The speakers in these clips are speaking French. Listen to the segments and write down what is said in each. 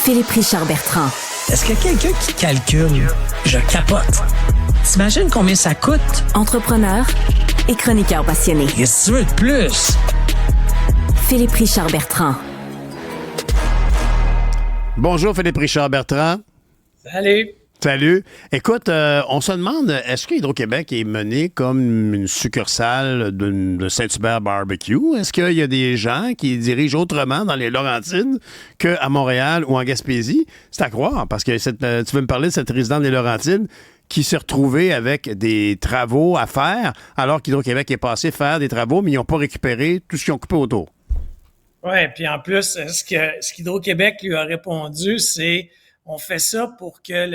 Philippe Richard Bertrand. Est-ce qu'il y a quelqu'un qui calcule? Je capote. T'imagines combien ça coûte? Entrepreneur et chroniqueur passionné. Qu'est-ce que tu veux de plus? Philippe Richard Bertrand. Bonjour Philippe Richard Bertrand. Salut. Salut. Écoute, on se demande, est-ce que Hydro-Québec est mené comme une succursale de Saint-Hubert Barbecue? Est-ce qu'il y a des gens qui dirigent autrement dans les Laurentides qu'à Montréal ou en Gaspésie? C'est à croire, parce que tu veux me parler de cette résidente des Laurentides qui s'est retrouvée avec des travaux à faire, alors qu'Hydro-Québec est passé faire des travaux, mais ils n'ont pas récupéré tout ce qu'ils ont coupé autour. Oui, puis en plus, ce qu'Hydro-Québec lui a répondu, c'est on fait ça pour que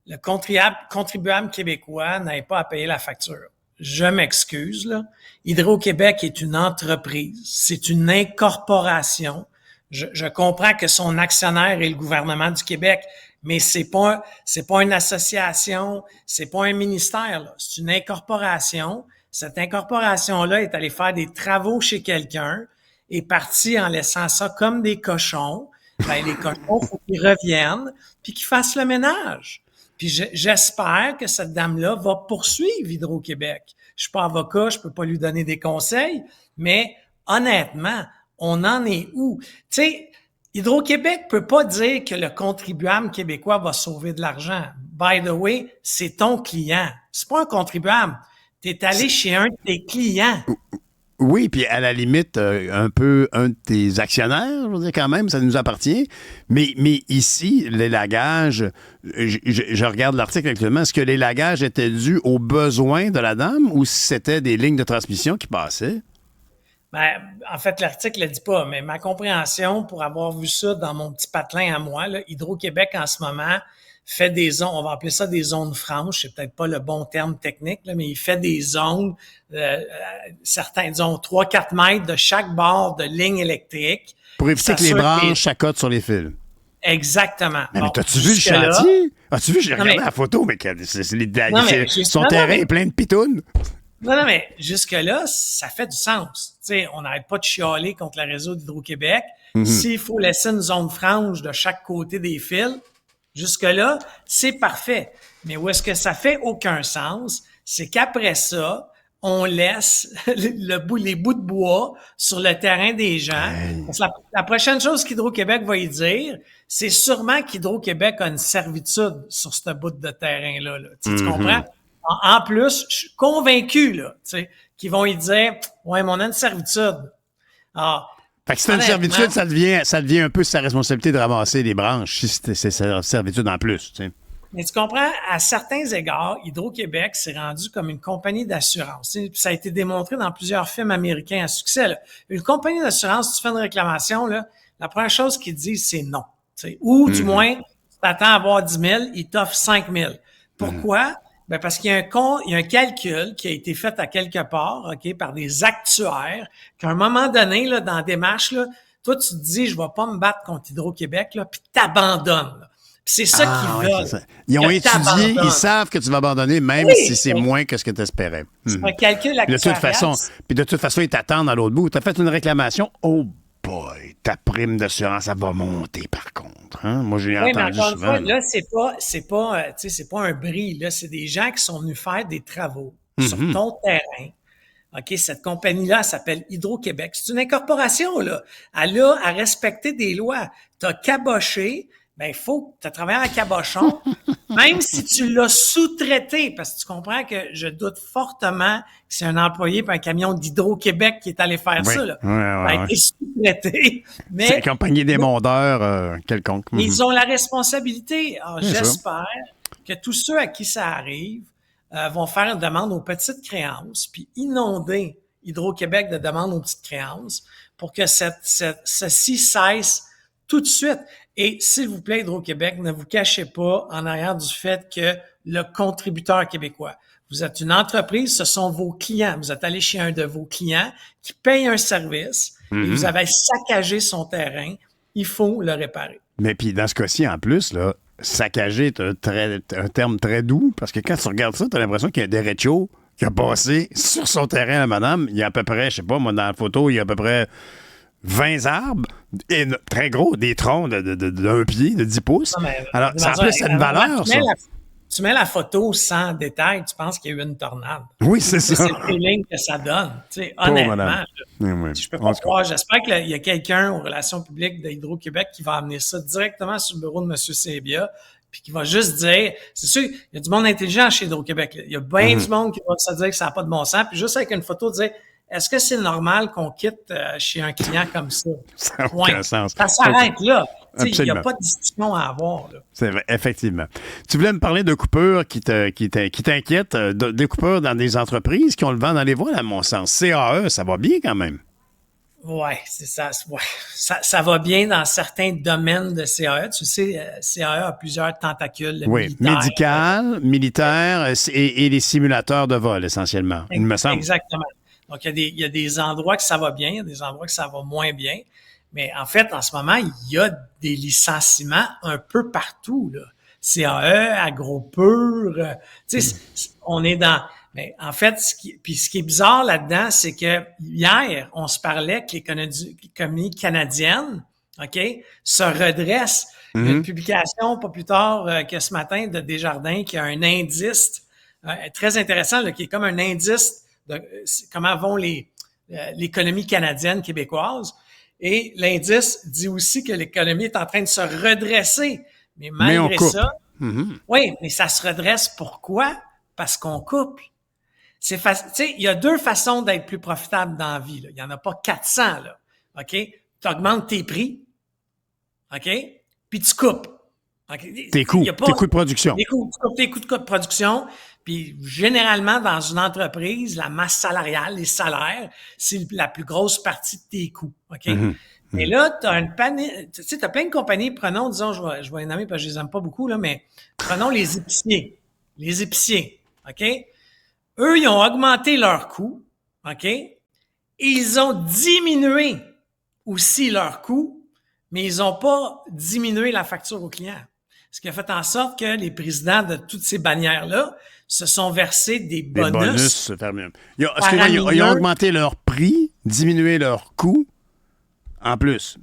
le contribuable québécois n'ait pas à payer la facture. Je m'excuse, là. Hydro-Québec est une entreprise, c'est une incorporation. Je comprends que son actionnaire est le gouvernement du Québec, mais c'est pas une association, c'est pas un ministère, là. C'est une incorporation. Cette incorporation-là est allée faire des travaux chez quelqu'un, est partie en laissant ça comme des cochons. Ben, les cochons, faut qu'ils reviennent puis qu'ils fassent le ménage. Puis j'espère que cette dame-là va poursuivre Hydro-Québec. Je suis pas avocat, je peux pas lui donner des conseils, mais honnêtement, on en est où? Tu sais, Hydro-Québec peut pas dire que le contribuable québécois va sauver de l'argent. By the way, c'est ton client. C'est pas un contribuable. T'es allé chez un de tes clients. Oui, puis à la limite, un peu un de tes actionnaires, je veux dire, quand même, ça nous appartient. Mais ici, l'élagage, je regarde l'article actuellement, est-ce que l'élagage était dû aux besoins de la dame ou si c'était des lignes de transmission qui passaient? Ben, en fait, l'article ne le dit pas, mais ma compréhension, pour avoir vu ça dans mon petit patelin à moi, là, Hydro-Québec, en ce moment, fait des zones, on va appeler ça des zones franches, c'est peut-être pas le bon terme technique, là, mais il fait des zones, certains, disons, 3-4 mètres de chaque bord de ligne électrique. Pour éviter que les branches s'accotent sur les fils. Exactement. Mais t'as-tu vu le chantier? As-tu vu, j'ai regardé la photo, mais son terrain est plein de pitounes. Non, mais jusque-là, ça fait du sens. Tu sais, on n'arrête pas de chialer contre le réseau d'Hydro-Québec. S'il faut laisser une zone franche de chaque côté des fils, jusque-là, c'est parfait. Mais où est-ce que ça fait aucun sens? C'est qu'après ça, on laisse les bouts de bois sur le terrain des gens. Parce que la prochaine chose qu'Hydro-Québec va y dire, c'est sûrement qu'Hydro-Québec a une servitude sur ce bout de terrain-là. Là. Tu comprends? En plus, je suis convaincu là, qu'ils vont y dire « Ouais, mais on a une servitude. » Fait que si c'est une servitude, ça devient un peu sa responsabilité de ramasser les branches, si c'est sa servitude en plus. T'sais. Mais tu comprends, à certains égards, Hydro-Québec s'est rendu comme une compagnie d'assurance. Ça a été démontré dans plusieurs films américains à succès. Là. Une compagnie d'assurance, tu fais une réclamation, là, la première chose qu'ils disent, c'est non. Ou du moins, tu t'attends à avoir 10 000, ils t'offrent 5 000. Pourquoi? Ben parce qu'il y a un calcul qui a été fait à quelque part, OK, par des actuaires, qu'à un moment donné, là, dans la démarche, là, toi, tu te dis, je vais pas me battre contre Hydro-Québec, là, puis t'abandonnes. Là. Puis c'est ça qu'ils veulent. Ça. Ils ont étudié, ils savent que tu vas abandonner, même si c'est moins que ce que tu espérais. C'est un calcul actuarial. De toute façon, ils t'attendent à l'autre bout. Tu as fait une réclamation, oh boy, ta prime d'assurance, elle va monter par contre. Hein? Moi, j'ai entendu souvent. Fois, là, c'est pas un bris, là, c'est des gens qui sont venus faire des travaux sur ton terrain. OK, cette compagnie-là s'appelle Hydro-Québec. C'est une incorporation, là. Elle a à respecter des lois. T'as caboché, ben, faut que tu travailles en cabochon, même si tu l'as sous-traité, parce que tu comprends que je doute fortement que c'est un employé par un camion d'Hydro-Québec qui est allé faire ça, là. Ouais. Il est sous-traité. Mais c'est une compagnie d'émondeurs quelconque. Ils ont la responsabilité. Alors, j'espère que tous ceux à qui ça arrive vont faire une demande aux petites créances, puis inonder Hydro-Québec de demandes aux petites créances pour que ceci cesse tout de suite. Et s'il vous plaît, Hydro-Québec, ne vous cachez pas en arrière du fait que le contributeur québécois, vous êtes une entreprise, ce sont vos clients. Vous êtes allé chez un de vos clients qui paye un service et vous avez saccagé son terrain. Il faut le réparer. Mais puis dans ce cas-ci, en plus, là, saccager est un terme très doux parce que quand tu regardes ça, tu as l'impression qu'il y a des rechos qui a passé sur son terrain à madame. Il y a à peu près, je sais pas, moi, dans la photo, il y a à peu près 20 arbres, très gros, des troncs d'un pied, de 10 pouces. Non, mais, Alors, ça a plus une valeur, ça. Tu mets la photo sans détail, tu penses qu'il y a eu une tornade. Oui, c'est ça. C'est le feeling que ça donne. Tu sais, honnêtement, je peux pas croire. J'espère qu'il y a quelqu'un aux relations publiques d'Hydro-Québec qui va amener ça directement sur le bureau de M. Sebia, puis qui va juste dire, c'est sûr, il y a du monde intelligent chez Hydro-Québec. Il y a bien du monde qui va se dire que ça n'a pas de bon sens, puis juste avec une photo, dire, est-ce que c'est normal qu'on quitte chez un client comme ça? Ça n'a aucun sens. Ça s'arrête là. Il n'y a Absolument. pas de discussion à avoir. Là. C'est vrai, effectivement. Tu voulais me parler de coupures qui t'inquiètent, des coupures dans des entreprises qui ont le vent dans les voiles, à mon sens. CAE, ça va bien quand même. Oui, c'est ça. Ouais. Ça va bien dans certains domaines de CAE. Tu sais, CAE a plusieurs tentacules. Oui, médical, militaire et les simulateurs de vol, essentiellement, il me semble. Exactement. Donc, il y a des endroits que ça va bien, il y a des endroits que ça va moins bien. Mais en fait, en ce moment, il y a des licenciements un peu partout, là. CAE, AgroPur, tu sais, on est dans... Mais en fait, ce qui est bizarre là-dedans, c'est que hier, on se parlait que l'économie canadienne, OK, se redresse. Il y a une publication pas plus tard que ce matin de Desjardins qui a un indice très intéressant, là, qui est comme un indice de comment vont l'économie canadienne québécoise. Et l'indice dit aussi que l'économie est en train de se redresser. Mais malgré ça, oui, mais ça se redresse pourquoi? Parce qu'on coupe. Tu sais, il y a deux façons d'être plus profitable dans la vie, là. Il y en a pas 400, là. OK? Tu augmentes tes prix. OK? Puis tu coupes. Okay? Tes coûts de production. Tu coupes tes coûts de production. Puis généralement, dans une entreprise, la masse salariale, les salaires, c'est la plus grosse partie de tes coûts. OK? Mais là, tu as tu sais, t'as plein de compagnies, prenons, disons, je vais les nommer parce que je les aime pas beaucoup, là, mais prenons les épiciers. Les épiciers. OK? Eux, ils ont augmenté leurs coûts. OK? Et ils ont diminué aussi leurs coûts, mais ils n'ont pas diminué la facture aux clients. Ce qui a fait en sorte que les présidents de toutes ces bannières-là se sont versés des bonus. Ils ont augmenté leur prix, diminué leurs coûts, en plus.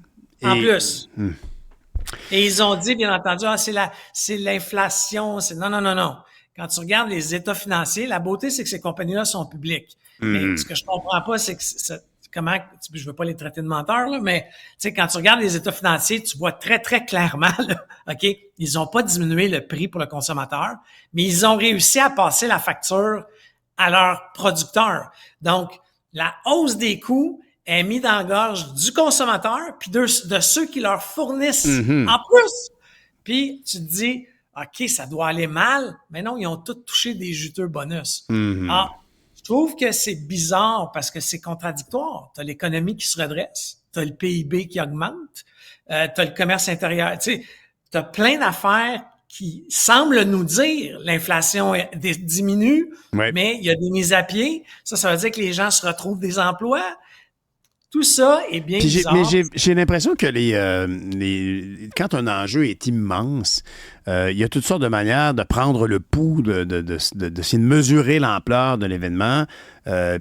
Et ils ont dit, bien entendu, c'est l'inflation. Non. Quand tu regardes les états financiers, la beauté, c'est que ces compagnies-là sont publiques. Mais ce que je comprends pas, c'est que je veux pas les traiter de menteurs, là, mais tu sais, quand tu regardes les états financiers, tu vois très, très clairement, là, OK, ils ont pas diminué le prix pour le consommateur, mais ils ont réussi à passer la facture à leurs producteurs. Donc, la hausse des coûts est mise dans la gorge du consommateur puis de ceux qui leur fournissent en plus. Puis, tu te dis, OK, ça doit aller mal, mais non, ils ont tous touché des juteux bonus. Je trouve que c'est bizarre parce que c'est contradictoire. Tu as l'économie qui se redresse, tu as le PIB qui augmente, tu as le commerce intérieur. Tu sais, tu as plein d'affaires qui semblent nous dire l'inflation diminue, mais il y a des mises à pied. Ça veut dire que les gens se retrouvent des emplois. Tout ça est bien bizarre. Mais j'ai l'impression que quand un enjeu est immense, il y a toutes sortes de manières de prendre le pouls, d'essayer de mesurer l'ampleur de l'événement.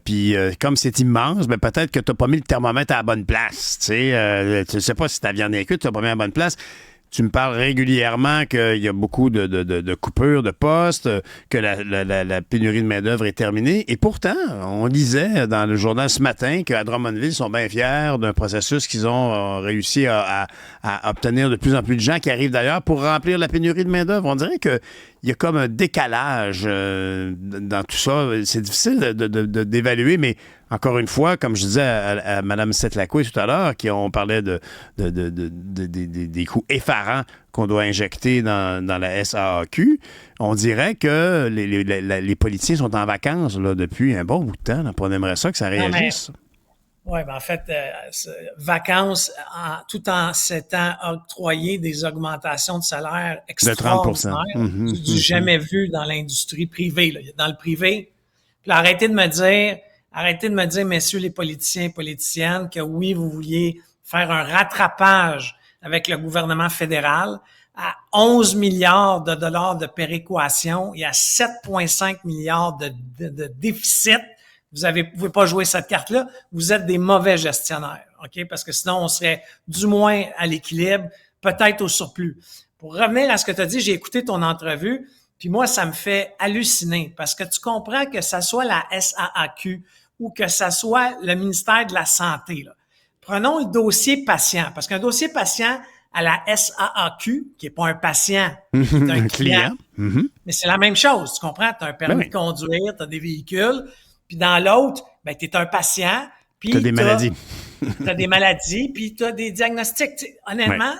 Puis comme c'est immense, ben peut-être que tu n'as pas mis le thermomètre à la bonne place. Tu sais pas si ta viande est cuite, tu n'as pas mis à la bonne place. Tu me parles régulièrement qu'il y a beaucoup de coupures de postes, que la pénurie de main-d'œuvre est terminée. Et pourtant, on lisait dans le journal ce matin qu'à Drummondville, ils sont bien fiers d'un processus qu'ils ont réussi à obtenir de plus en plus de gens qui arrivent d'ailleurs pour remplir la pénurie de main-d'œuvre. On dirait qu'il y a comme un décalage dans tout ça. C'est difficile d'évaluer, mais encore une fois, comme je disais à Mme Setlacoué tout à l'heure, on parlait des coûts effarants qu'on doit injecter dans la SAAQ, on dirait que les politiciens sont en vacances là, depuis un bon bout de temps. Là, on aimerait ça que ça réagisse. Oui, ben en fait, vacances, tout en s'étant octroyé des augmentations de salaire extraordinaires, du jamais vu dans l'industrie privée. Là. Dans le privé, puis arrêtez de me dire, messieurs les politiciens et politiciennes, que oui, vous vouliez faire un rattrapage avec le gouvernement fédéral à 11 milliards de dollars de péréquation et à 7,5 milliards de déficit. Vous pouvez pas jouer cette carte-là. Vous êtes des mauvais gestionnaires. OK? Parce que sinon, on serait du moins à l'équilibre, peut-être au surplus. Pour revenir à ce que tu as dit, j'ai écouté ton entrevue, puis moi, ça me fait halluciner parce que tu comprends que ça soit la SAAQ ou que ça soit le ministère de la Santé, là. Prenons le dossier patient, parce qu'un dossier patient à la SAAQ, qui est pas un patient, qui est un client, mais c'est la même chose, tu comprends? Tu as un permis de conduire, tu as des véhicules, puis dans l'autre, ben, tu es un patient, puis tu as des maladies. Tu as des maladies, puis tu as des diagnostics. T'sais, honnêtement,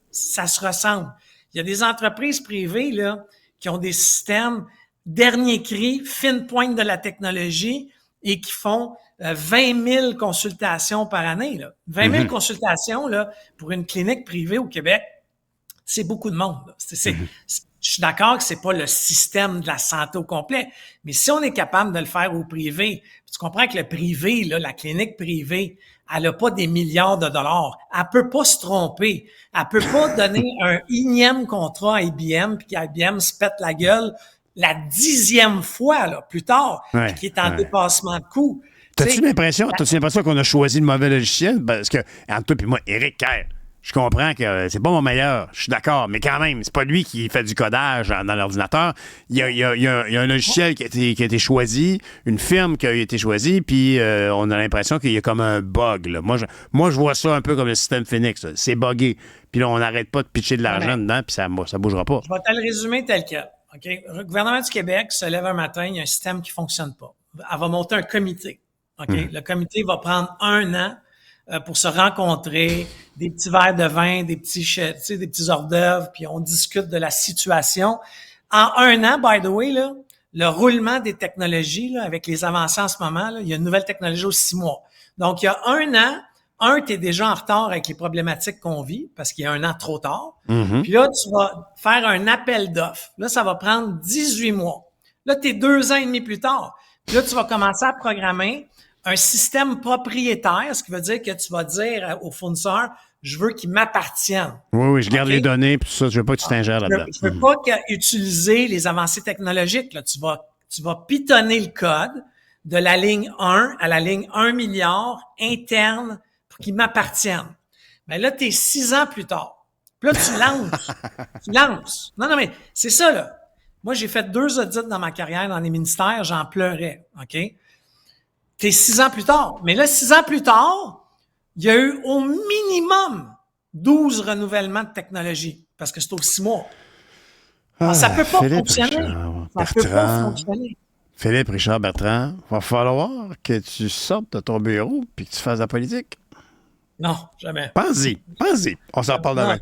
ça se ressemble. Il y a des entreprises privées là qui ont des systèmes dernier cri, fine pointe de la technologie et qui font 20 000 consultations par année. Là. 20 000 consultations là, pour une clinique privée au Québec, c'est beaucoup de monde. Là. Je suis d'accord que c'est pas le système de la santé au complet, mais si on est capable de le faire au privé, tu comprends que le privé, là, la clinique privée, elle a pas des milliards de dollars. Elle peut pas se tromper. Elle peut pas donner un énième contrat à IBM puis qu'IBM se pète la gueule la 10e fois, là, plus tard, puis qui est en dépassement de coûts. T'as-tu l'impression qu'on a choisi le mauvais logiciel? Parce que, entre toi et moi, Éric Kerr, je comprends que c'est pas mon meilleur, je suis d'accord, mais quand même, c'est pas lui qui fait du codage dans l'ordinateur. Il y a un logiciel qui a été choisi, une firme qui a été choisie, puis on a l'impression qu'il y a comme un bug. Là. Moi, je vois ça un peu comme le système Phoenix. Là. C'est buggé. Puis là, on n'arrête pas de pitcher de l'argent dedans, puis ça bougera pas. Je vais te le résumer tel quel. Okay? Le gouvernement du Québec se lève un matin, il y a un système qui fonctionne pas. Elle va monter un comité. Okay? Le comité va prendre 1 an pour se rencontrer, des petits verres de vin, des petits hors d'œuvre, puis on discute de la situation. En 1 an, by the way, là, le roulement des technologies, là, avec les avancées en ce moment, là, il y a une nouvelle technologie aux 6 mois. Donc, il y a 1 an, tu es déjà en retard avec les problématiques qu'on vit, parce qu'il y a 1 an trop tard. Puis là, tu vas faire un appel d'offres. Là, ça va prendre 18 mois. Là, tu es 2 ans et demi plus tard. Puis là, tu vas commencer à programmer un système propriétaire, ce qui veut dire que tu vas dire au fournisseur, je veux qu'il m'appartienne. Oui, je garde les données, puis tout ça, je veux pas que tu t'ingères là-dedans. Je veux pas utiliser les avancées technologiques. Là. Tu vas pitonner le code de la ligne 1 à la ligne 1 milliard interne pour qu'il m'appartienne. Mais là, tu es 6 ans plus tard. Puis là, tu lances. Non, mais c'est ça, là. Moi, j'ai fait 2 audits dans ma carrière dans les ministères, j'en pleurais, OK? T'es 6 ans plus tard. Mais là, 6 ans plus tard, il y a eu au minimum 12 renouvellements de technologie. Parce que c'est aux 6 mois. Ça peut pas fonctionner. Ça peut pas fonctionner. Philippe Richard Bertrand, va falloir que tu sortes de ton bureau puis que tu fasses la politique. Non, jamais. Pense-y. On s'en reparle demain.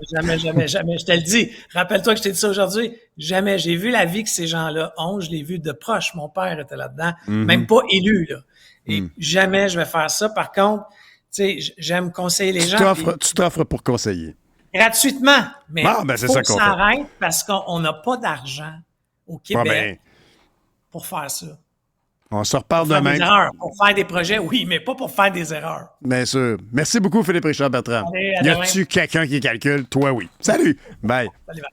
Jamais. Je te le dis. Rappelle-toi que je t'ai dit ça aujourd'hui. Jamais. J'ai vu la vie que ces gens-là ont. Je l'ai vu de proche. Mon père était là-dedans. Même pas élu, là. Et jamais je vais faire ça. Par contre, tu sais, j'aime conseiller les gens. Tu t'offres pour conseiller. Gratuitement. Mais c'est faut ça que qu'on ça fait. arrête parce qu'on n'a pas d'argent au Québec pour faire ça. On se reparle pour demain. Faire des erreurs. Pour faire des projets, oui, mais pas pour faire des erreurs. Bien sûr. Merci beaucoup, Philippe Richard Bertrand. Allez, y a-tu quelqu'un qui calcule? Toi, oui. Salut. Bye. Salut, bye.